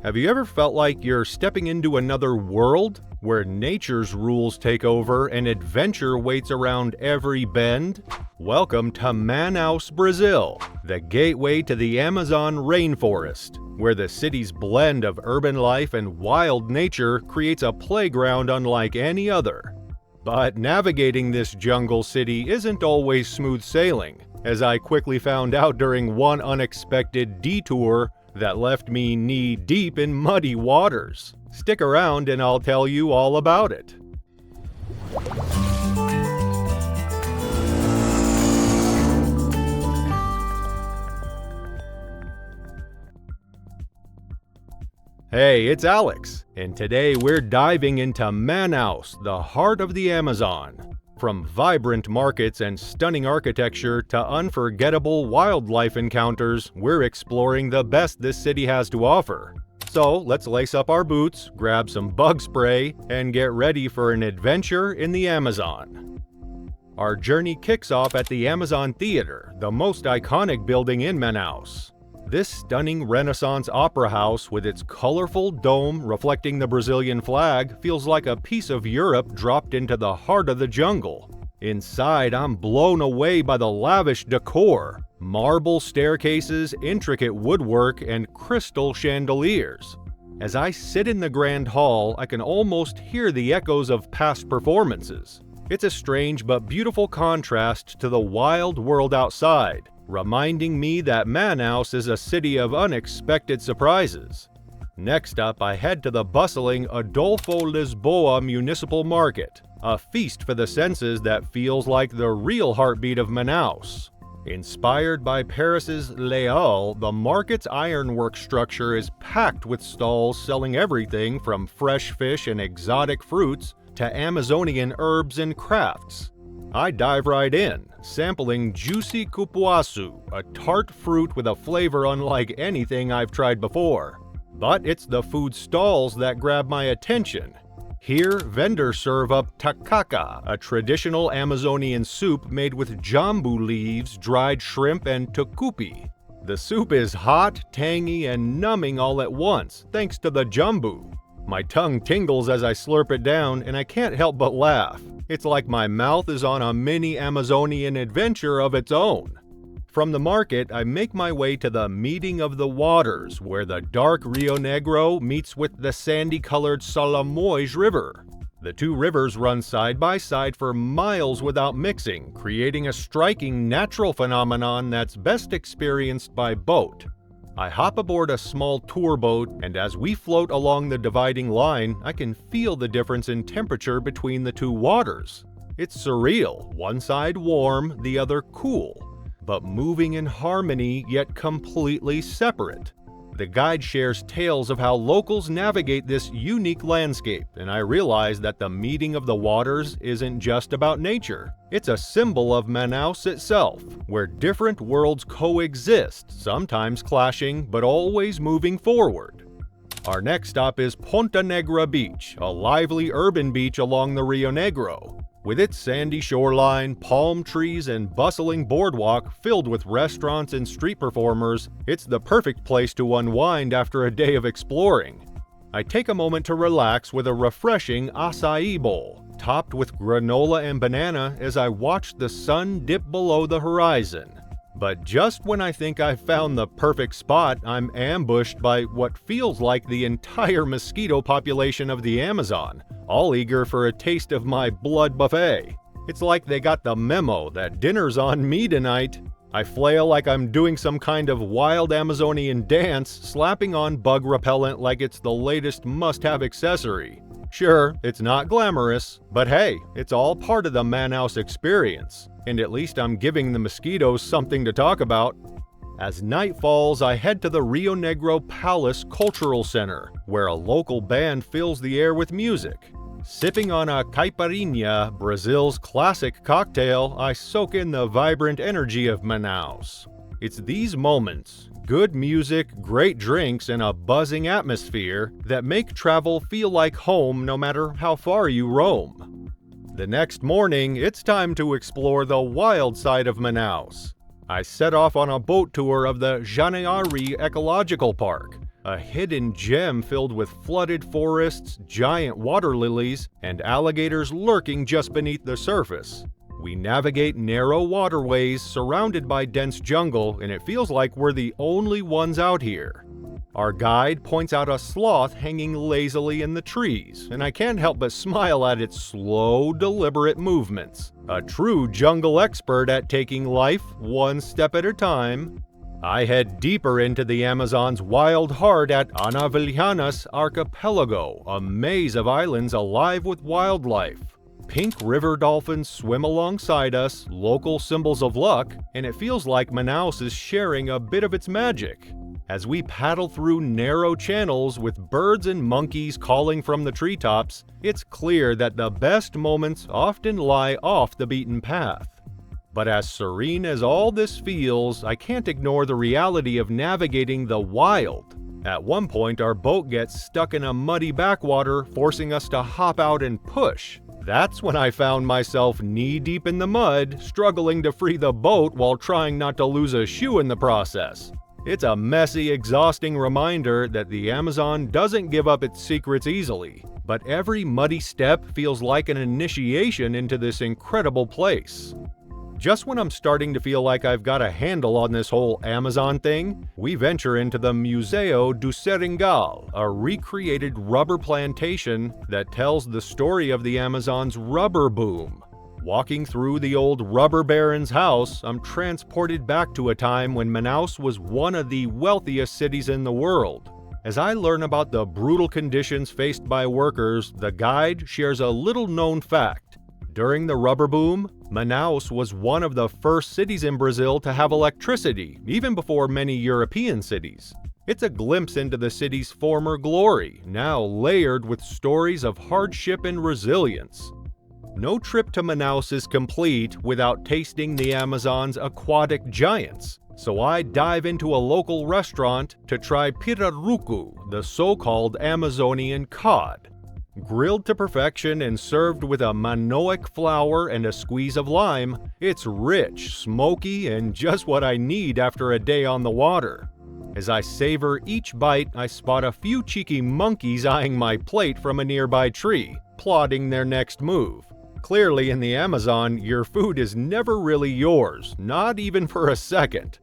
Have you ever felt like you're stepping into another world where nature's rules take over and adventure waits around every bend? Welcome to Manaus, Brazil, the gateway to the Amazon rainforest, where the city's blend of urban life and wild nature creates a playground unlike any other. But navigating this jungle city isn't always smooth sailing, as I quickly found out during one unexpected detour that left me knee-deep in muddy waters. Stick around and I'll tell you all about it. Hey, it's Alex, and today we're diving into Manaus, the heart of the Amazon. From vibrant markets and stunning architecture to unforgettable wildlife encounters, we're exploring the best this city has to offer. So let's lace up our boots, grab some bug spray, and get ready for an adventure in the Amazon. Our journey kicks off at the Amazon Theater, the most iconic building in Manaus. This stunning Renaissance opera house with its colorful dome reflecting the Brazilian flag feels like a piece of Europe dropped into the heart of the jungle. Inside, I'm blown away by the lavish decor, marble staircases, intricate woodwork, and crystal chandeliers. As I sit in the grand hall, I can almost hear the echoes of past performances. It's a strange but beautiful contrast to the wild world outside, reminding me that Manaus is a city of unexpected surprises. Next up, I head to the bustling Adolfo Lisboa Municipal Market, a feast for the senses that feels like the real heartbeat of Manaus. Inspired by Paris's Aloud, the market's ironwork structure is packed with stalls selling everything from fresh fish and exotic fruits to Amazonian herbs and crafts. I dive right in, sampling juicy cupuaçu, a tart fruit with a flavor unlike anything I've tried before. But it's the food stalls that grab my attention. Here, vendors serve up tacacá, a traditional Amazonian soup made with jambu leaves, dried shrimp, and tucupi. The soup is hot, tangy, and numbing all at once, thanks to the jambu. My tongue tingles as I slurp it down, and I can't help but laugh. It's like my mouth is on a mini Amazonian adventure of its own. From the market, I make my way to the meeting of the waters, where the dark Rio Negro meets with the sandy-colored Solimões River. The two rivers run side by side for miles without mixing, creating a striking natural phenomenon that's best experienced by boat. I hop aboard a small tour boat, and as we float along the dividing line, I can feel the difference in temperature between the two waters. It's surreal, one side warm, the other cool, but moving in harmony yet completely separate. The guide shares tales of how locals navigate this unique landscape, and I realize that the meeting of the waters isn't just about nature. It's a symbol of Manaus itself, where different worlds coexist, sometimes clashing, but always moving forward. Our next stop is Ponta Negra Beach, a lively urban beach along the Rio Negro. With its sandy shoreline, palm trees, and bustling boardwalk filled with restaurants and street performers, it's the perfect place to unwind after a day of exploring. I take a moment to relax with a refreshing acai bowl, topped with granola and banana as I watch the sun dip below the horizon. But just when I think I've found the perfect spot, I'm ambushed by what feels like the entire mosquito population of the Amazon, all eager for a taste of my blood buffet. It's like they got the memo that dinner's on me tonight. I flail like I'm doing some kind of wild Amazonian dance, slapping on bug repellent like it's the latest must-have accessory. Sure, it's not glamorous, but hey, it's all part of the Manaus experience, and at least I'm giving the mosquitoes something to talk about. As night falls, I head to the Rio Negro Palace Cultural Center, where a local band fills the air with music. Sipping on a caipirinha, Brazil's classic cocktail, I soak in the vibrant energy of Manaus. It's these moments, good music, great drinks, and a buzzing atmosphere that make travel feel like home no matter how far you roam. The next morning, it's time to explore the wild side of Manaus. I set off on a boat tour of the Janeari Ecological Park, a hidden gem filled with flooded forests, giant water lilies, and alligators lurking just beneath the surface. We navigate narrow waterways surrounded by dense jungle, and it feels like we're the only ones out here. Our guide points out a sloth hanging lazily in the trees, and I can't help but smile at its slow, deliberate movements. A true jungle expert at taking life one step at a time. I head deeper into the Amazon's wild heart at Anavilhanas Archipelago, a maze of islands alive with wildlife. Pink river dolphins swim alongside us, local symbols of luck, and it feels like Manaus is sharing a bit of its magic. As we paddle through narrow channels with birds and monkeys calling from the treetops, it's clear that the best moments often lie off the beaten path. But as serene as all this feels, I can't ignore the reality of navigating the wild. At one point, our boat gets stuck in a muddy backwater, forcing us to hop out and push. That's when I found myself knee-deep in the mud, struggling to free the boat while trying not to lose a shoe in the process. It's a messy, exhausting reminder that the Amazon doesn't give up its secrets easily, but every muddy step feels like an initiation into this incredible place. Just when I'm starting to feel like I've got a handle on this whole Amazon thing, we venture into the Museo do Seringal, a recreated rubber plantation that tells the story of the Amazon's rubber boom. Walking through the old rubber baron's house, I'm transported back to a time when Manaus was one of the wealthiest cities in the world. As I learn about the brutal conditions faced by workers, the guide shares a little-known fact. During the rubber boom, Manaus was one of the first cities in Brazil to have electricity, even before many European cities. It's a glimpse into the city's former glory, now layered with stories of hardship and resilience. No trip to Manaus is complete without tasting the Amazon's aquatic giants, so I dive into a local restaurant to try pirarucu, the so-called Amazonian cod. Grilled to perfection and served with a manioc flour and a squeeze of lime, it's rich, smoky, and just what I need after a day on the water. As I savor each bite, I spot a few cheeky monkeys eyeing my plate from a nearby tree, plotting their next move. Clearly, in the Amazon, your food is never really yours, not even for a second.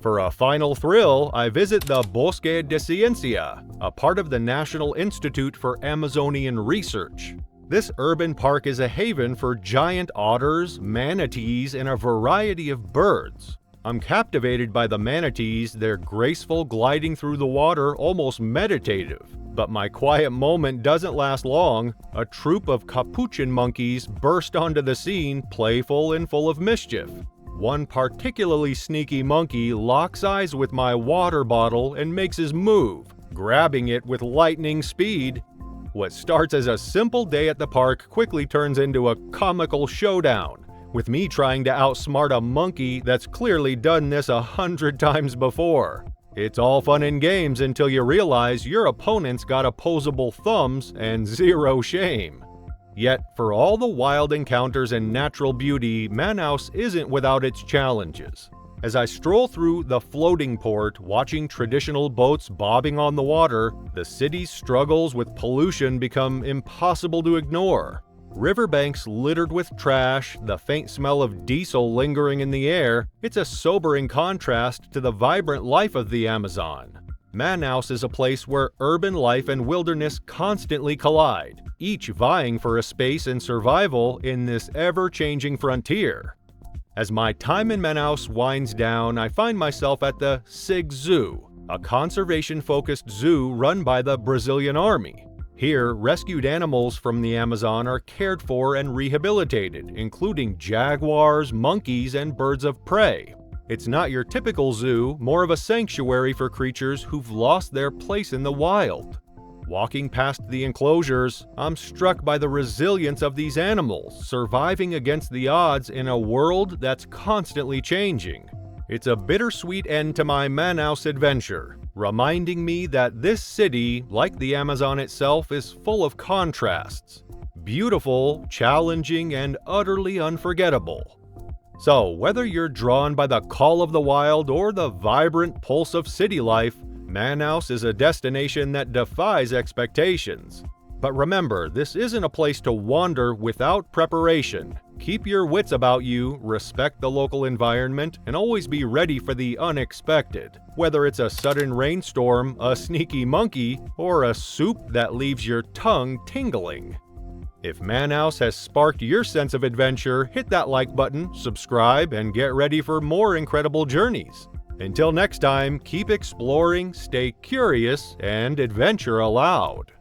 For a final thrill, I visit the Bosque de Ciencia, a part of the National Institute for Amazonian Research. This urban park is a haven for giant otters, manatees, and a variety of birds. I'm captivated by the manatees, their graceful gliding through the water, almost meditative. But my quiet moment doesn't last long. A troop of capuchin monkeys burst onto the scene, playful and full of mischief. One particularly sneaky monkey locks eyes with my water bottle and makes his move, grabbing it with lightning speed. What starts as a simple day at the park quickly turns into a comical showdown, with me trying to outsmart a monkey that's clearly done this 100 times before. It's all fun and games until you realize your opponent's got opposable thumbs and zero shame. Yet, for all the wild encounters and natural beauty, Manaus isn't without its challenges. As I stroll through the floating port, watching traditional boats bobbing on the water, the city's struggles with pollution become impossible to ignore. Riverbanks littered with trash, the faint smell of diesel lingering in the air, it's a sobering contrast to the vibrant life of the Amazon. Manaus is a place where urban life and wilderness constantly collide, each vying for a space and survival in this ever-changing frontier. As my time in Manaus winds down, I find myself at the SIG Zoo, a conservation-focused zoo run by the Brazilian Army. Here, rescued animals from the Amazon are cared for and rehabilitated, including jaguars, monkeys, and birds of prey. It's not your typical zoo, more of a sanctuary for creatures who've lost their place in the wild. Walking past the enclosures, I'm struck by the resilience of these animals, surviving against the odds in a world that's constantly changing. It's a bittersweet end to my Manaus adventure, reminding me that this city, like the Amazon itself, is full of contrasts. Beautiful, challenging, and utterly unforgettable. So, whether you're drawn by the call of the wild or the vibrant pulse of city life, Manaus is a destination that defies expectations. But remember, this isn't a place to wander without preparation. Keep your wits about you, respect the local environment, and always be ready for the unexpected. Whether it's a sudden rainstorm, a sneaky monkey, or a soup that leaves your tongue tingling. If Manaus has sparked your sense of adventure, hit that like button, subscribe, and get ready for more incredible journeys. Until next time, keep exploring, stay curious, and adventure aloud.